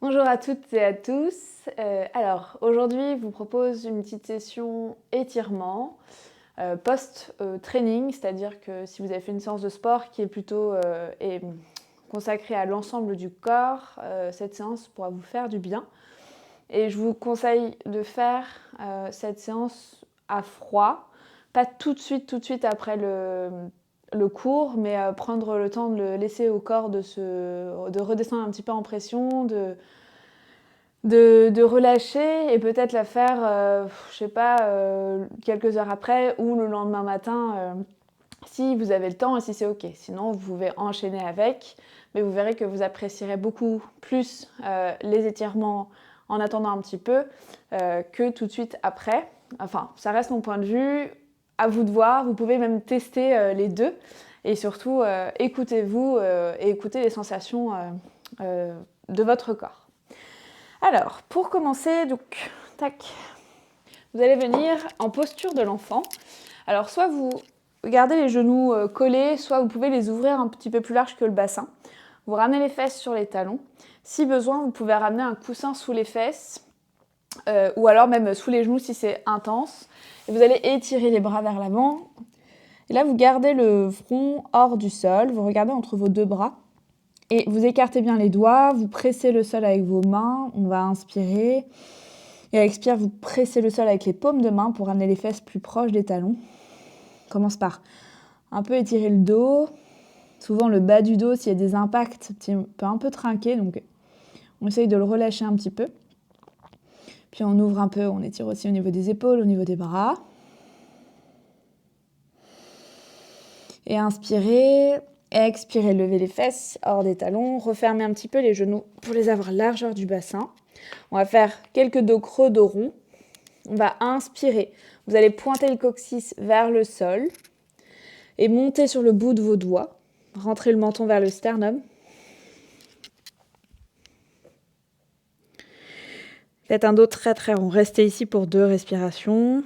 Bonjour à toutes et à tous. Alors aujourd'hui, je vous propose une petite session étirement post-training, c'est-à-dire que si vous avez fait une séance de sport qui est plutôt consacrée à l'ensemble du corps, cette séance pourra vous faire du bien. Et je vous conseille de faire cette séance à froid, pas tout de suite après le cours, mais prendre le temps de le laisser au corps de redescendre un petit peu en pression, de relâcher et peut-être la faire, je sais pas, quelques heures après ou le lendemain matin si vous avez le temps et si c'est ok. Sinon, vous pouvez enchaîner avec, mais vous verrez que vous apprécierez beaucoup plus les étirements en attendant un petit peu que tout de suite après. Enfin, ça reste mon point de vue. À vous de voir. Vous pouvez même tester les deux. Et surtout, écoutez-vous et écoutez les sensations de votre corps. Alors, pour commencer, donc, tac, vous allez venir en posture de l'enfant. Alors, soit vous gardez les genoux collés, soit vous pouvez les ouvrir un petit peu plus large que le bassin. Vous ramenez les fesses sur les talons. Si besoin, vous pouvez ramener un coussin sous les fesses ou alors même sous les genoux si c'est intense. Et vous allez étirer les bras vers l'avant. Et là, vous gardez le front hors du sol. Vous regardez entre vos deux bras. Et vous écartez bien les doigts, vous pressez le sol avec vos mains, on va inspirer. Et à l'expire, vous pressez le sol avec les paumes de main pour ramener les fesses plus proches des talons. On commence par un peu étirer le dos. Souvent le bas du dos, s'il y a des impacts, peut un peu trinquer, donc on essaye de le relâcher un petit peu. Puis on ouvre un peu, on étire aussi au niveau des épaules, au niveau des bras. Et inspirez. Expirez, levez les fesses hors des talons, refermez un petit peu les genoux pour les avoir largeur du bassin. On va faire quelques dos creux, dos rond. On va inspirer. Vous allez pointer le coccyx vers le sol et monter sur le bout de vos doigts. Rentrez le menton vers le sternum. Faites un dos très très rond. Restez ici pour 2 respirations.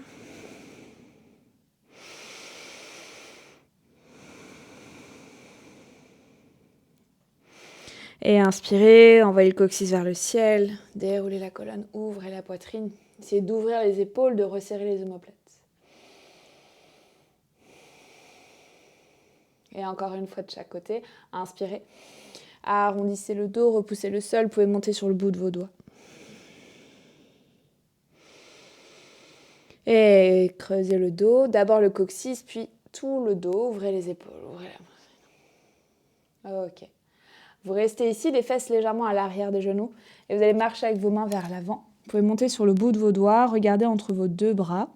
Et inspirez, envoyez le coccyx vers le ciel, déroulez la colonne, ouvrez la poitrine. Essayez d'ouvrir les épaules, de resserrer les omoplates. Et encore une fois de chaque côté, inspirez. Arrondissez le dos, repoussez le sol, vous pouvez monter sur le bout de vos doigts. Et creusez le dos, d'abord le coccyx, puis tout le dos, ouvrez les épaules, ouvrez la main. Ok. Vous restez ici, les fesses légèrement à l'arrière des genoux, et vous allez marcher avec vos mains vers l'avant. Vous pouvez monter sur le bout de vos doigts, regardez entre vos 2 bras.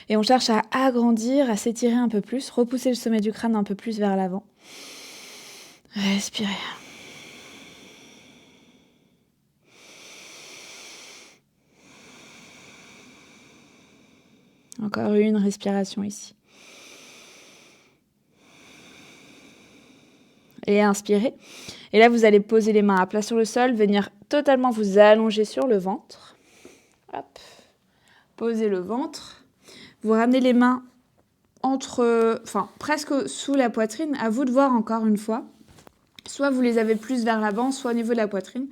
Et on cherche à agrandir, à s'étirer un peu plus, repousser le sommet du crâne un peu plus vers l'avant. Respirez. Encore une respiration ici. Et inspirez. Et là, vous allez poser les mains à plat sur le sol, venir totalement vous allonger sur le ventre. Hop. Posez le ventre. Vous ramenez les mains presque sous la poitrine. À vous de voir encore une fois. Soit vous les avez plus vers l'avant, soit au niveau de la poitrine.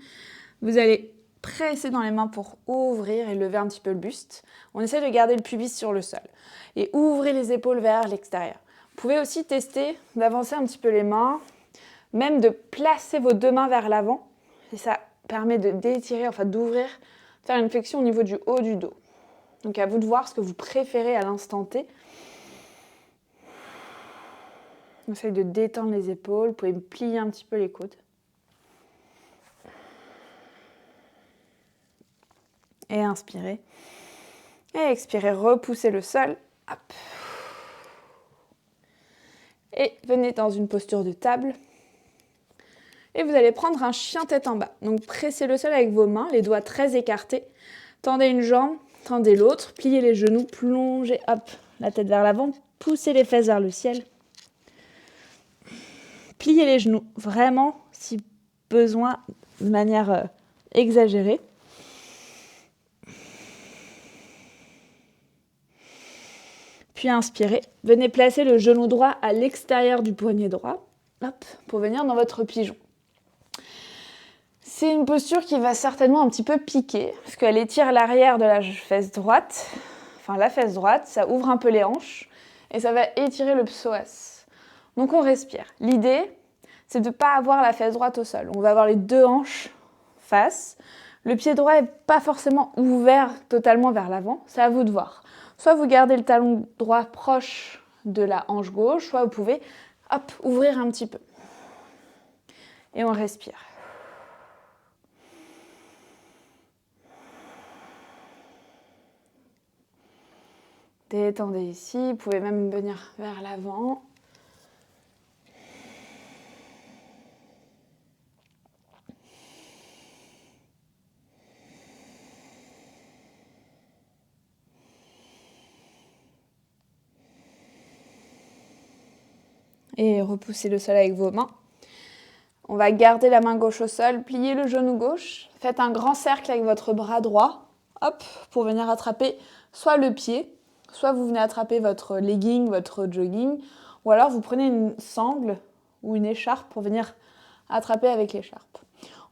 Vous allez presser dans les mains pour ouvrir et lever un petit peu le buste. On essaie de garder le pubis sur le sol. Et ouvrez les épaules vers l'extérieur. Vous pouvez aussi tester d'avancer un petit peu les mains, même de placer vos 2 mains vers l'avant. Et ça permet d'étirer, d'ouvrir, faire une flexion au niveau du haut du dos. Donc à vous de voir ce que vous préférez à l'instant T. On essaye de détendre les épaules. Vous pouvez plier un petit peu les coudes. Et inspirez. Et expirez, repoussez le sol. Hop. Et venez dans une posture de table. Et vous allez prendre un chien tête en bas. Donc pressez le sol avec vos mains, les doigts très écartés. Tendez une jambe, tendez l'autre, pliez les genoux, plongez, hop, la tête vers l'avant, poussez les fesses vers le ciel. Pliez les genoux, vraiment, si besoin, de manière exagérée. Puis inspirez. Venez placer le genou droit à l'extérieur du poignet droit, hop, pour venir dans votre pigeon. C'est une posture qui va certainement un petit peu piquer, parce qu'elle étire l'arrière de la fesse droite, enfin la fesse droite, ça ouvre un peu les hanches, et ça va étirer le psoas. Donc on respire. L'idée, c'est de ne pas avoir la fesse droite au sol. On va avoir les deux hanches face. Le pied droit n'est pas forcément ouvert totalement vers l'avant, c'est à vous de voir. Soit vous gardez le talon droit proche de la hanche gauche, soit vous pouvez ouvrir un petit peu. Et on respire. Détendez ici, vous pouvez même venir vers l'avant. Et repoussez le sol avec vos mains. On va garder la main gauche au sol, plier le genou gauche. Faites un grand cercle avec votre bras droit, pour venir attraper soit le pied, soit vous venez attraper votre legging, votre jogging, ou alors vous prenez une sangle ou une écharpe pour venir attraper avec l'écharpe.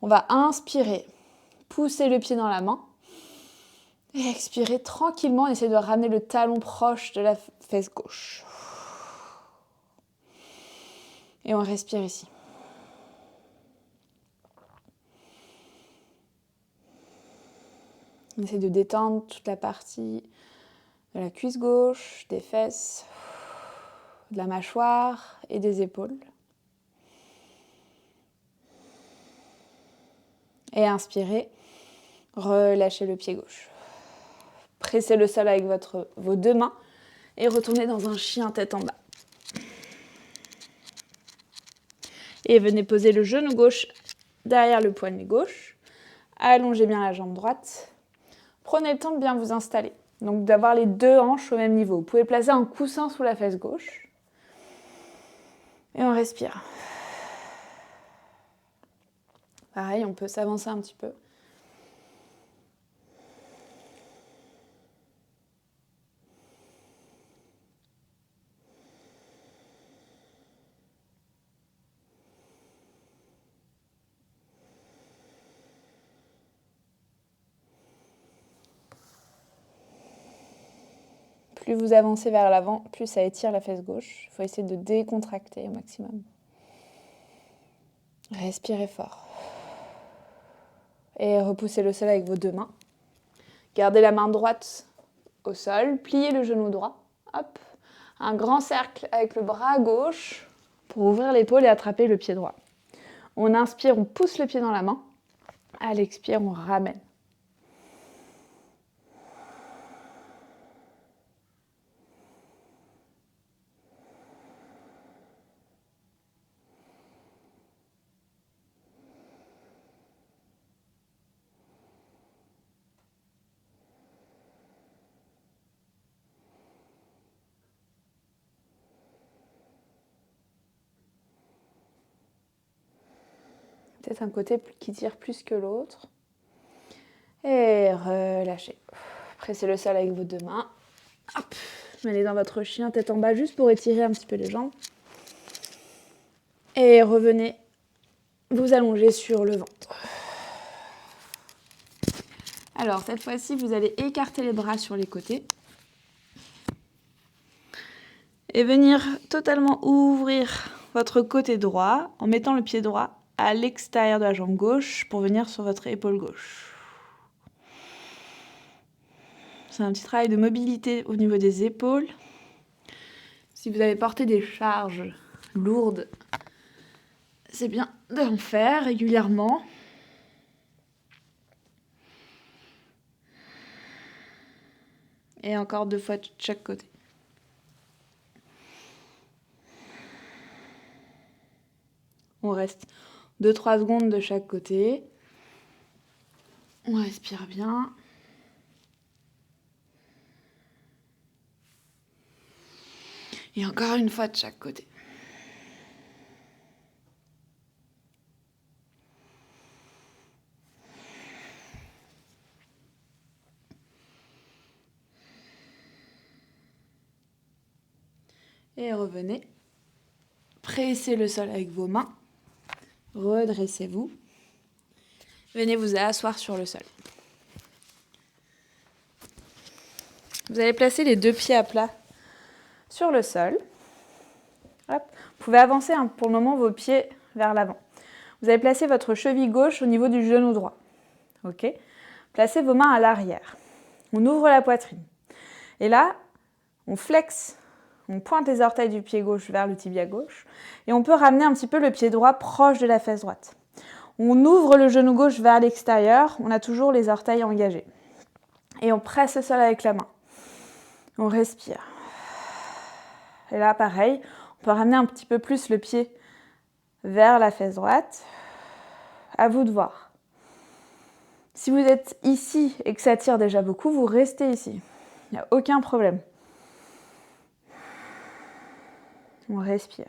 On va inspirer, pousser le pied dans la main, et expirer tranquillement, essayez de ramener le talon proche de la fesse gauche. Et on respire ici. On essaie de détendre toute la partie de la cuisse gauche, des fesses, de la mâchoire et des épaules. Et inspirez, relâchez le pied gauche. Pressez le sol avec vos deux mains et retournez dans un chien tête en bas. Et venez poser le genou gauche derrière le poignet gauche. Allongez bien la jambe droite. Prenez le temps de bien vous installer. Donc d'avoir les deux hanches au même niveau. Vous pouvez placer un coussin sous la fesse gauche. Et on respire. Pareil, on peut s'avancer un petit peu. Plus vous avancez vers l'avant, plus ça étire la fesse gauche. Il faut essayer de décontracter au maximum. Respirez fort. Et repoussez le sol avec vos deux mains. Gardez la main droite au sol, pliez le genou droit. Un grand cercle avec le bras gauche pour ouvrir l'épaule et attraper le pied droit. On inspire, on pousse le pied dans la main. À l'expire, on ramène. Peut-être un côté qui tire plus que l'autre. Et relâchez. Pressez le sol avec vos deux mains. Allez dans votre chien tête en bas juste pour étirer un petit peu les jambes. Et revenez vous allonger sur le ventre. Alors cette fois-ci, vous allez écarter les bras sur les côtés. Et venir totalement ouvrir votre côté droit en mettant le pied droit à l'extérieur de la jambe gauche pour venir sur votre épaule gauche. C'est un petit travail de mobilité au niveau des épaules. Si vous avez porté des charges lourdes, c'est bien d'en faire régulièrement. Et encore 2 fois de chaque côté. On reste 2-3 secondes de chaque côté. On respire bien. Et encore une fois de chaque côté. Et revenez. Pressez le sol avec vos mains. Redressez-vous. Venez vous asseoir sur le sol. Vous allez placer les 2 pieds à plat sur le sol. Hop. Vous pouvez avancer pour le moment vos pieds vers l'avant. Vous allez placer votre cheville gauche au niveau du genou droit. Ok. Placez vos mains à l'arrière. On ouvre la poitrine. Et là, on flexe, on pointe les orteils du pied gauche vers le tibia gauche. Et on peut ramener un petit peu le pied droit proche de la fesse droite. On ouvre le genou gauche vers l'extérieur. On a toujours les orteils engagés. Et on presse le sol avec la main. On respire. Et là, pareil, on peut ramener un petit peu plus le pied vers la fesse droite. À vous de voir. Si vous êtes ici et que ça tire déjà beaucoup, vous restez ici. Il n'y a aucun problème. On respire.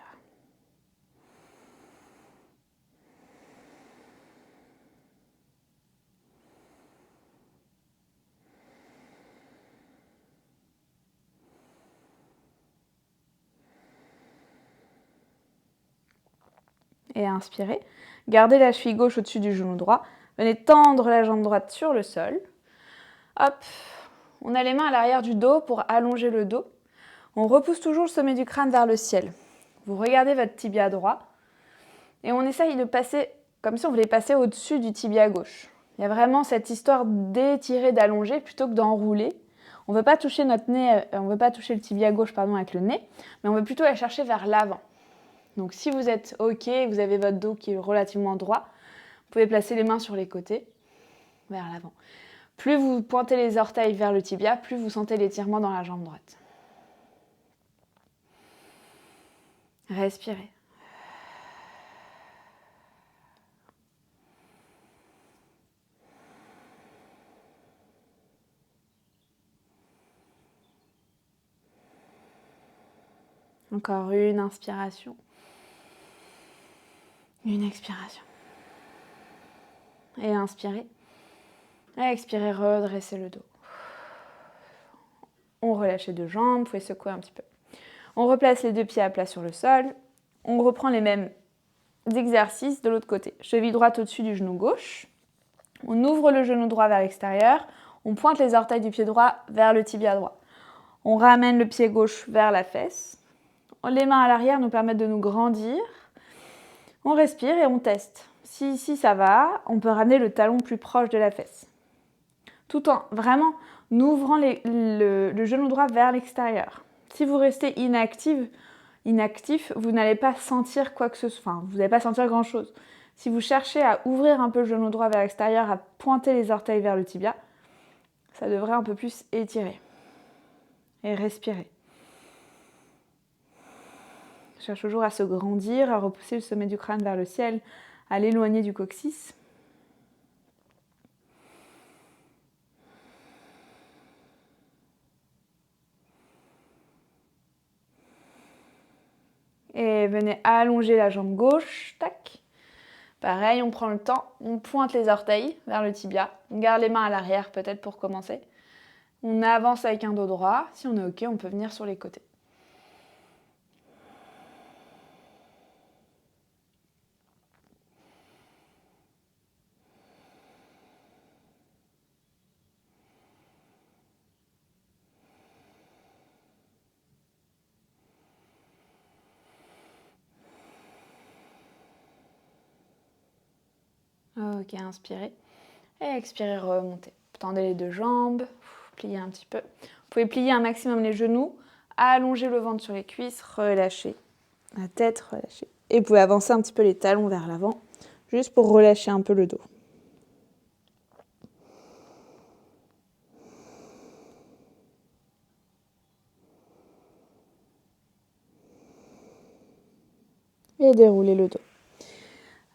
Et inspirez. Gardez la cheville gauche au-dessus du genou droit. Venez tendre la jambe droite sur le sol. Hop. On a les mains à l'arrière du dos pour allonger le dos. On repousse toujours le sommet du crâne vers le ciel. Vous regardez votre tibia droit. Et on essaye de passer comme si on voulait passer au-dessus du tibia gauche. Il y a vraiment cette histoire d'étirer, d'allonger plutôt que d'enrouler. On ne veut pas toucher notre nez, on veut pas toucher le tibia gauche avec le nez, mais on veut plutôt aller chercher vers l'avant. Donc si vous êtes OK, vous avez votre dos qui est relativement droit, vous pouvez placer les mains sur les côtés, vers l'avant. Plus vous pointez les orteils vers le tibia, plus vous sentez l'étirement dans la jambe droite. Respirez. Encore une inspiration. Une expiration. Et inspirez. Et expirez, redressez le dos. On relâche les 2 jambes, vous pouvez secouer un petit peu. On replace les 2 pieds à plat sur le sol. On reprend les mêmes exercices de l'autre côté. Cheville droite au-dessus du genou gauche. On ouvre le genou droit vers l'extérieur. On pointe les orteils du pied droit vers le tibia droit. On ramène le pied gauche vers la fesse. Les mains à l'arrière nous permettent de nous grandir. On respire et on teste. Si ici ça va, on peut ramener le talon plus proche de la fesse. Tout en vraiment ouvrant le genou droit vers l'extérieur. Si vous restez inactif, vous n'allez pas sentir quoi que ce soit. Enfin, vous n'allez pas sentir grand-chose. Si vous cherchez à ouvrir un peu le genou droit vers l'extérieur, à pointer les orteils vers le tibia, ça devrait un peu plus étirer. Et respirer. Cherche toujours à se grandir, à repousser le sommet du crâne vers le ciel, à l'éloigner du coccyx. Et venez allonger la jambe gauche, tac. Pareil, on prend le temps, on pointe les orteils vers le tibia. On garde les mains à l'arrière peut-être pour commencer. On avance avec un dos droit. Si on est OK, on peut venir sur les côtés. Ok, inspirez. Et expirez, remontez. Tendez les 2 jambes, pliez un petit peu. Vous pouvez plier un maximum les genoux, allonger le ventre sur les cuisses, relâcher la tête, relâcher. Et vous pouvez avancer un petit peu les talons vers l'avant, juste pour relâcher un peu le dos. Et déroulez le dos.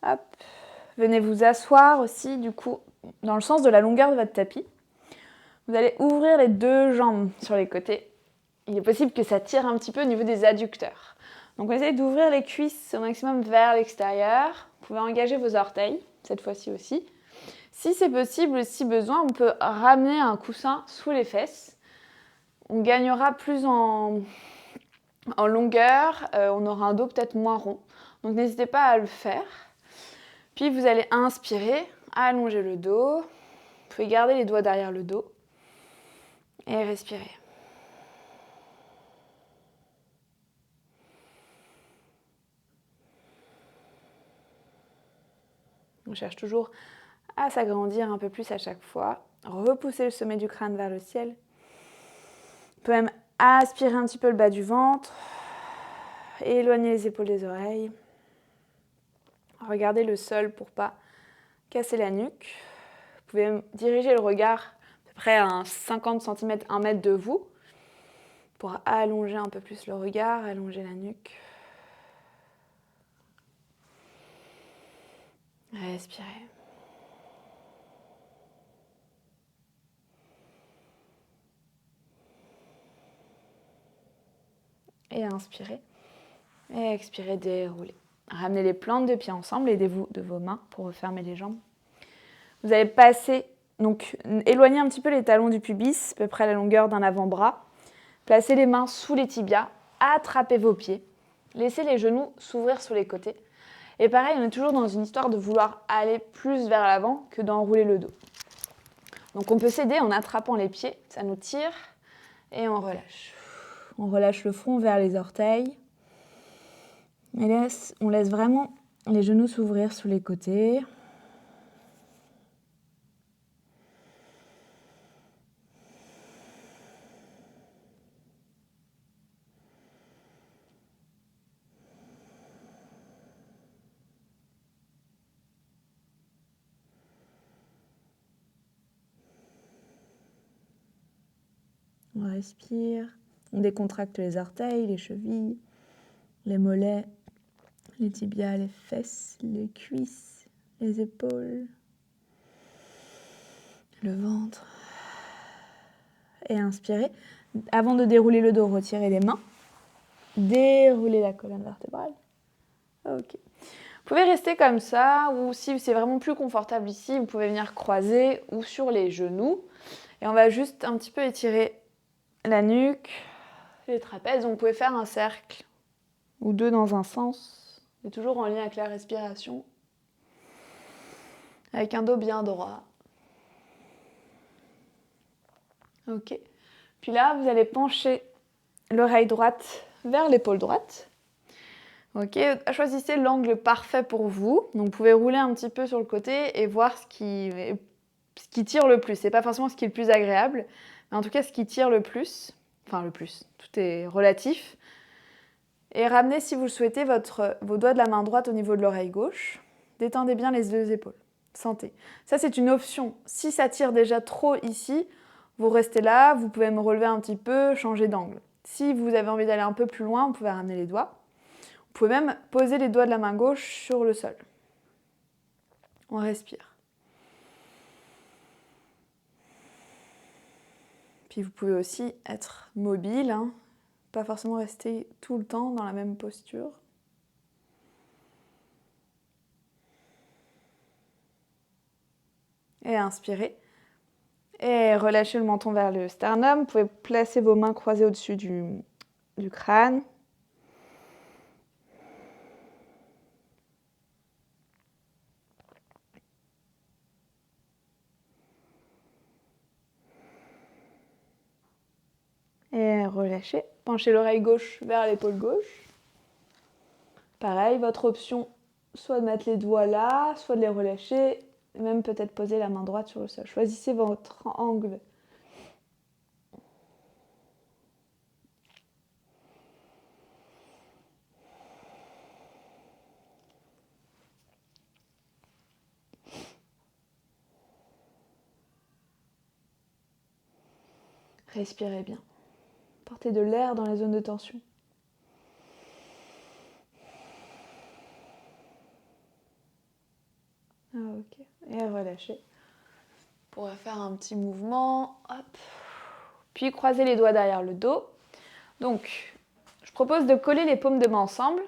Hop. Venez vous asseoir aussi, du coup, dans le sens de la longueur de votre tapis. Vous allez ouvrir les 2 jambes sur les côtés. Il est possible que ça tire un petit peu au niveau des adducteurs. Donc, essayez d'ouvrir les cuisses au maximum vers l'extérieur. Vous pouvez engager vos orteils, cette fois-ci aussi. Si c'est possible, si besoin, on peut ramener un coussin sous les fesses. On gagnera plus en longueur, on aura un dos peut-être moins rond. Donc, n'hésitez pas à le faire. Puis, vous allez inspirer, allongez le dos. Vous pouvez garder les doigts derrière le dos. Et respirez. On cherche toujours à s'agrandir un peu plus à chaque fois. Repoussez le sommet du crâne vers le ciel. On peut même aspirer un petit peu le bas du ventre. Éloignez les épaules des oreilles. Regardez le sol pour ne pas casser la nuque. Vous pouvez diriger le regard à peu près à 50 cm, 1 mètre de vous pour allonger un peu plus le regard, allonger la nuque. Respirez. Et inspirez. Et expirez, déroulez. Ramenez les plantes de pieds ensemble, aidez-vous de vos mains pour refermer les jambes. Vous allez passer, donc éloignez un petit peu les talons du pubis, à peu près à la longueur d'un avant-bras. Placez les mains sous les tibias, attrapez vos pieds. Laissez les genoux s'ouvrir sur les côtés. Et pareil, on est toujours dans une histoire de vouloir aller plus vers l'avant que d'enrouler le dos. Donc on peut s'aider en attrapant les pieds, ça nous tire et on relâche. On relâche le front vers les orteils. Et on laisse vraiment les genoux s'ouvrir sous les côtés. On respire, on décontracte les orteils, les chevilles, les mollets, les tibias, les fesses, les cuisses, les épaules, le ventre. Et inspirez. Avant de dérouler le dos, retirez les mains. Déroulez la colonne vertébrale. Ok. Vous pouvez rester comme ça, ou si c'est vraiment plus confortable ici, vous pouvez venir croiser ou sur les genoux. Et on va juste un petit peu étirer la nuque, les trapèzes. Donc, vous pouvez faire un cercle ou deux dans un sens. C'est toujours en lien avec la respiration. Avec un dos bien droit. Ok. Puis là, vous allez pencher l'oreille droite vers l'épaule droite. Ok. Choisissez l'angle parfait pour vous. Donc, vous pouvez rouler un petit peu sur le côté et voir ce qui tire le plus. C'est pas forcément ce qui est le plus agréable, mais en tout cas, ce qui tire le plus. Enfin, le plus. Tout est relatif. Et ramenez, si vous le souhaitez, vos doigts de la main droite au niveau de l'oreille gauche. Détendez bien les deux épaules. Sentez. Ça, c'est une option. Si ça tire déjà trop ici, vous restez là, vous pouvez me relever un petit peu, changer d'angle. Si vous avez envie d'aller un peu plus loin, vous pouvez ramener les doigts. Vous pouvez même poser les doigts de la main gauche sur le sol. On respire. Puis vous pouvez aussi être mobile, hein. Pas forcément rester tout le temps dans la même posture. Et inspirez. Et relâchez le menton vers le sternum. Vous pouvez placer vos mains croisées au-dessus du crâne. Et relâchez. Penchez l'oreille gauche vers l'épaule gauche. Pareil, votre option, soit de mettre les doigts là, soit de les relâcher, même peut-être poser la main droite sur le sol. Choisissez votre angle. Respirez bien. Portez de l'air dans les zones de tension. Ok. Et relâchez. On pourrait faire un petit mouvement. Hop. Puis croisez les doigts derrière le dos. Donc, je propose de coller les paumes de main ensemble.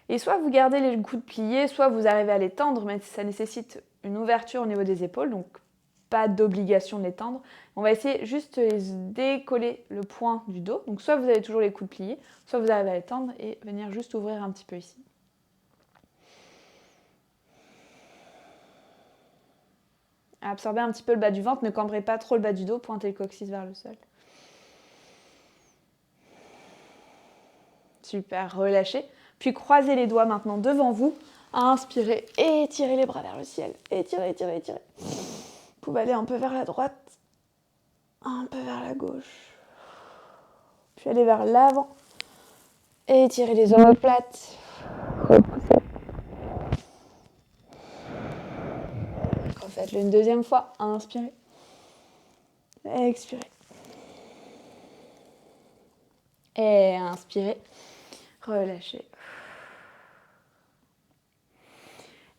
Et soit vous gardez les coudes pliés, soit vous arrivez à les tendre, mais ça nécessite une ouverture au niveau des épaules, donc pas d'obligation de les tendre. On va essayer juste de décoller le point du dos. Donc soit vous avez toujours les coudes pliés, soit vous arrivez à les tendre et venir juste ouvrir un petit peu ici. Absorbez un petit peu le bas du ventre, ne cambrez pas trop le bas du dos, pointez le coccyx vers le sol. Super, relâchez. Puis croisez les doigts maintenant devant vous. Inspirez et étirez les bras vers le ciel. Étirez, étirez, étirez. Vous pouvez aller un peu vers la droite, un peu vers la gauche. Puis aller vers l'avant. Et étirez les omoplates. Repoussez. Refaites-le une deuxième fois. Inspirez. Expirez. Et inspirez. Relâchez.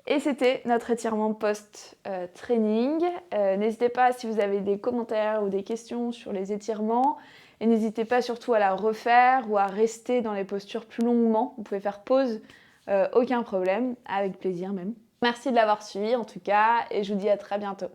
Et c'était notre étirement post-training. N'hésitez pas si vous avez des commentaires ou des questions sur les étirements. Et n'hésitez pas surtout à la refaire ou à rester dans les postures plus longuement. Vous pouvez faire pause, aucun problème, avec plaisir même. Merci de l'avoir suivi en tout cas et je vous dis à très bientôt.